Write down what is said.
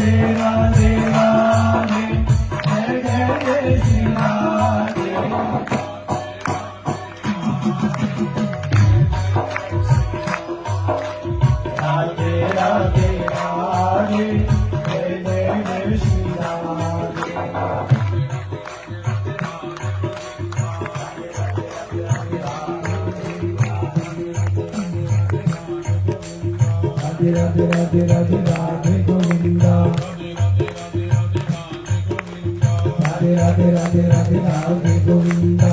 Radhe Radhe Jai Jai Jai Shri Radhe Radhe Radhe Radhe Jai Jai Jai Shri Radhe Radhe Radhe Radhe Radhe Govinda Radhe Radhe Radhe Radhe Radhe Govinda.